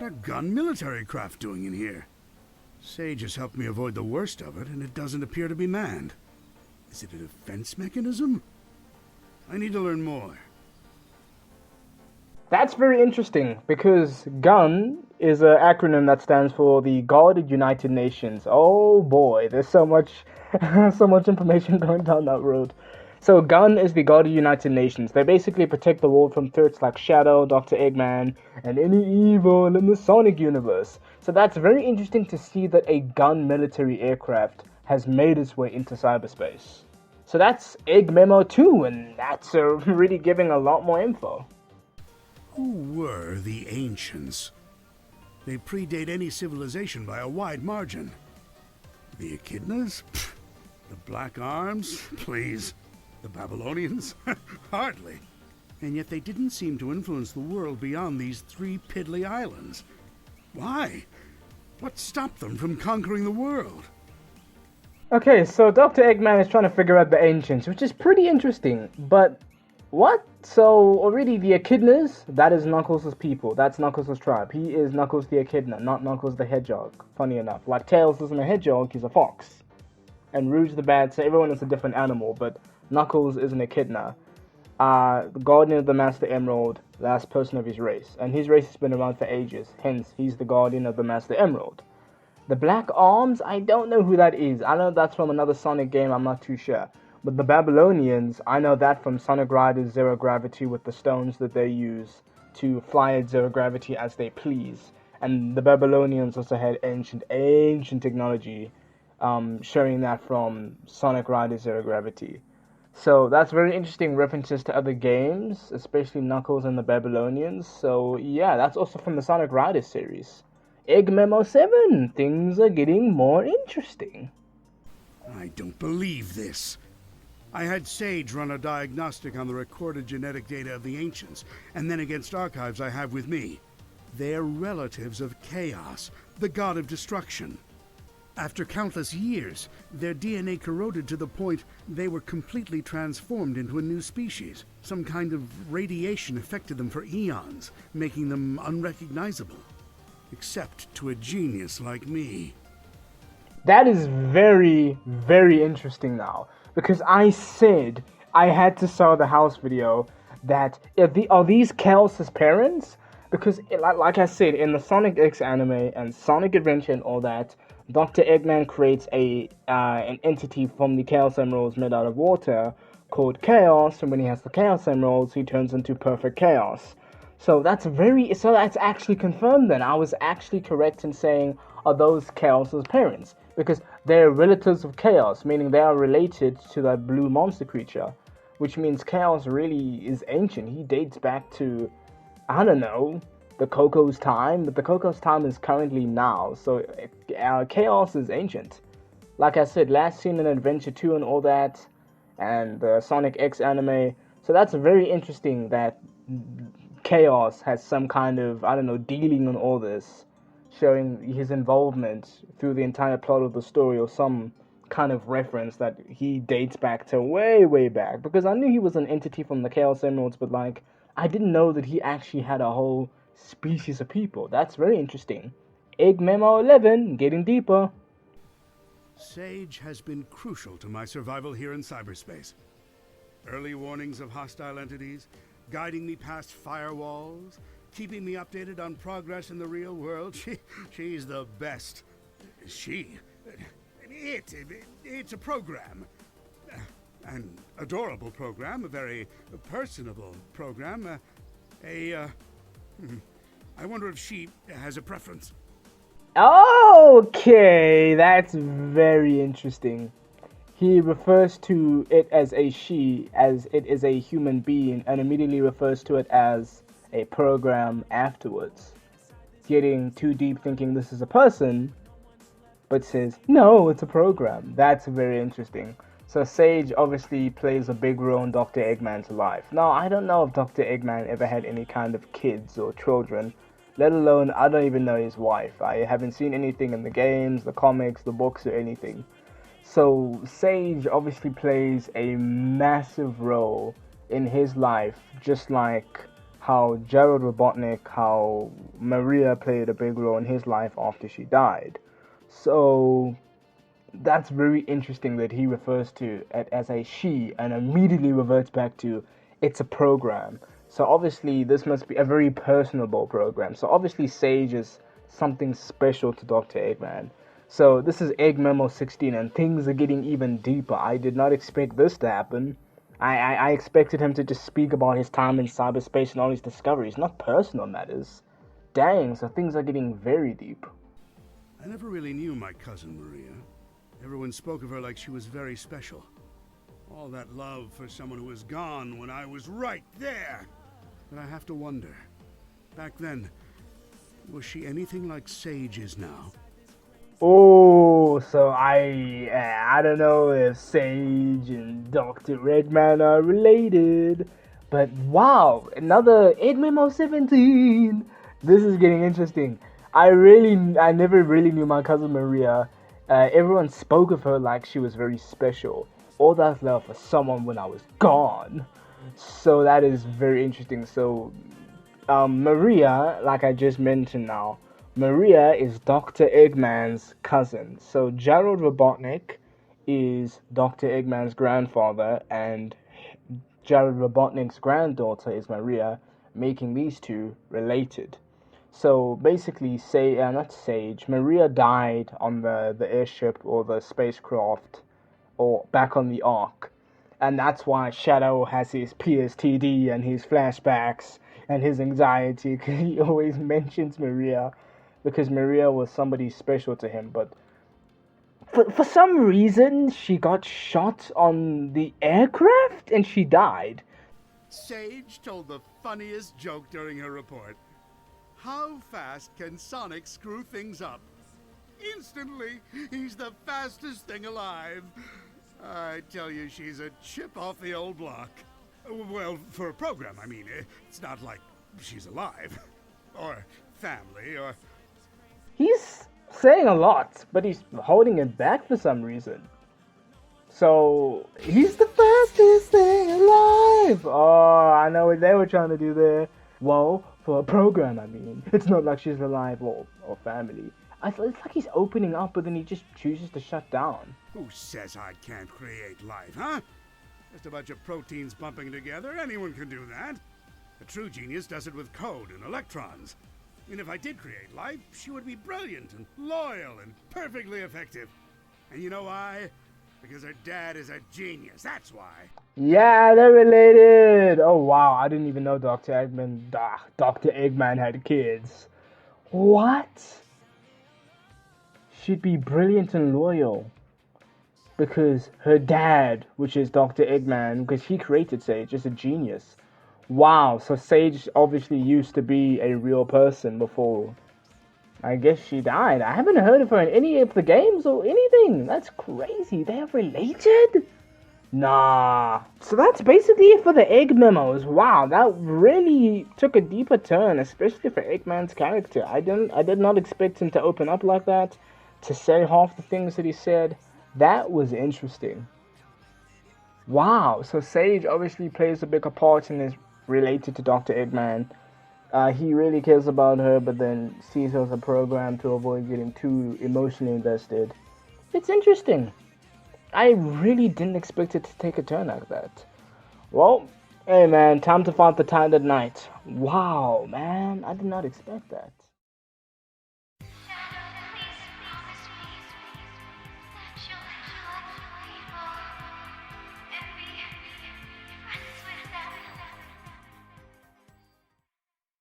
are gun military craft doing in here? Sage has helped me avoid the worst of it, and it doesn't appear to be manned. Is it a defense mechanism? I need to learn more. That's very interesting, because GUN is an acronym that stands for the Guarded United Nations. Oh boy, there's so much, so much information going down that road. So GUN is the Guarded United Nations. They basically protect the world from threats like Shadow, Dr. Eggman, and any evil in the Sonic universe. So that's very interesting to see that a GUN military aircraft has made its way into cyberspace. So that's Egg Memo 2, and that's really giving a lot more info. Who were the Ancients? They predate any civilization by a wide margin. The Echidnas? Pfft. The Black Arms? Please. The Babylonians? Hardly. And yet they didn't seem to influence the world beyond these 3 piddly islands. Why? What stopped them from conquering the world? Okay, so Dr. Eggman is trying to figure out the Ancients, which is pretty interesting, but what? So already the Echidnas, that is Knuckles' people, that's Knuckles' tribe. He is Knuckles the Echidna, not Knuckles the Hedgehog, funny enough. Like Tails isn't a hedgehog, he's a fox. And Rouge the Bat, so everyone is a different animal, but Knuckles is an Echidna. The Guardian of the Master Emerald, last person of his race. And his race has been around for ages, hence he's the Guardian of the Master Emerald. The Black Arms, I don't know who that is. I know that's from another Sonic game, I'm not too sure. But the Babylonians, I know that from Sonic Riders Zero Gravity with the stones that they use to fly at zero gravity as they please. And the Babylonians also had ancient technology, showing that from Sonic Riders Zero Gravity. So that's very interesting references to other games, especially Knuckles and the Babylonians. So yeah, that's also from the Sonic Riders series. Egg Memo 7, things are getting more interesting. I don't believe this. I had Sage run a diagnostic on the recorded genetic data of the Ancients, and then against archives I have with me. They're relatives of Chaos, the god of destruction. After countless years, their DNA corroded to the point they were completely transformed into a new species. Some kind of radiation affected them for eons, making them unrecognizable. Except to a genius like me. That is very, very interesting now. Because I said I had to saw the house video that are these Chaos' parents? Because like I said, in the Sonic X anime and Sonic Adventure and all that, Dr. Eggman creates an entity from the Chaos Emeralds made out of water called Chaos, and when he has the Chaos Emeralds, he turns into perfect chaos. So that's actually confirmed then. I was actually correct in saying, are those Chaos' parents? Because they're relatives of Chaos, meaning they are related to that blue monster creature. Which means Chaos really is ancient. He dates back to, I don't know, the Coco's time. But the Coco's time is currently now. So Chaos is ancient. Like I said, last seen in Adventure 2 and all that. And the Sonic X anime. So that's very interesting that Chaos has some kind of, I don't know, dealing on all this, showing his involvement through the entire plot of the story, or some kind of reference that he dates back to way, way back. Because I knew he was an entity from the Chaos Emeralds, but like, I didn't know that he actually had a whole species of people. That's very interesting. Egg Memo 11, getting deeper. Sage has been crucial to my survival here in cyberspace. Early warnings of hostile entities, guiding me past firewalls, keeping me updated on progress in the real world. She's the best. It's a program. An adorable program, a very personable program. I wonder if she has a preference. Okay, that's very interesting. He refers to it as a she, as it is a human being, and immediately refers to it as a program afterwards. Getting too deep thinking this is a person, but says, no, it's a program. That's very interesting. So Sage obviously plays a big role in Dr. Eggman's life. Now, I don't know if Dr. Eggman ever had any kind of kids or children, let alone, I don't even know his wife. I haven't seen anything in the games, the comics, the books, or anything. So Sage obviously plays a massive role in his life, just like how Gerald Robotnik, how Maria played a big role in his life after she died. So that's very interesting that he refers to it as a she and immediately reverts back to it's a program. So obviously this must be a very personable program. So obviously Sage is something special to Dr. Eggman. So this is Egg Memo 16 and things are getting even deeper. I did not expect this to happen. I expected him to just speak about his time in cyberspace and all his discoveries, not personal matters. Dang, so things are getting very deep. I never really knew my cousin Maria. Everyone spoke of her like she was very special. All that love for someone who was gone when I was right there. But I have to wonder, back then, was she anything like Sage is now? Oh, so I don't know if Sage and Dr. Eggman are related, but wow, another Egg Memo 17. This is getting interesting. I never really knew my cousin Maria. Everyone spoke of her like she was very special. All that love for someone when I was gone. So that is very interesting. So, Maria, like I just mentioned now, Maria is Dr. Eggman's cousin. So Gerald Robotnik is Dr. Eggman's grandfather, and Gerald Robotnik's granddaughter is Maria, making these two related. So basically, not Sage, Maria died on the airship or the spacecraft, or back on the Ark. And that's why Shadow has his PSTD and his flashbacks and his anxiety, because he always mentions Maria, because Maria was somebody special to him. But for some reason, she got shot on the aircraft and she died. Sage told the funniest joke during her report. How fast can Sonic screw things up? Instantly, he's the fastest thing alive. I tell you, she's a chip off the old block. Well, for a program, I mean. It's not like she's alive. Or family, or... He's saying a lot, but he's holding it back for some reason. So, he's the fastest thing alive! Oh, I know what they were trying to do there. Well, for a program, I mean. It's not like she's alive or family. It's like he's opening up, but then he just chooses to shut down. Who says I can't create life, huh? Just a bunch of proteins bumping together, anyone can do that. A true genius does it with code and electrons. And if I did create life, she would be brilliant and loyal and perfectly effective. And you know why? Because her dad is a genius, that's why. Yeah, they're related! Oh wow, I didn't even know Dr. Eggman had kids. What? She'd be brilliant and loyal. Because her dad, which is Dr. Eggman, because he created Sage, is a genius. Wow, so Sage obviously used to be a real person before. I guess she died. I haven't heard of her in any of the games or anything. That's crazy. They are related? Nah. So that's basically it for the Egg Memos. Wow, that really took a deeper turn, especially for Eggman's character. I did not expect him to open up like that, to say half the things that he said. That was interesting. Wow, so Sage obviously plays a bigger part and is related to Dr. Eggman. He really cares about her, but then sees her as a program to avoid getting too emotionally invested. It's interesting. I really didn't expect it to take a turn like that. Well, hey man, time to fight the Tide at night. Wow, man, I did not expect that.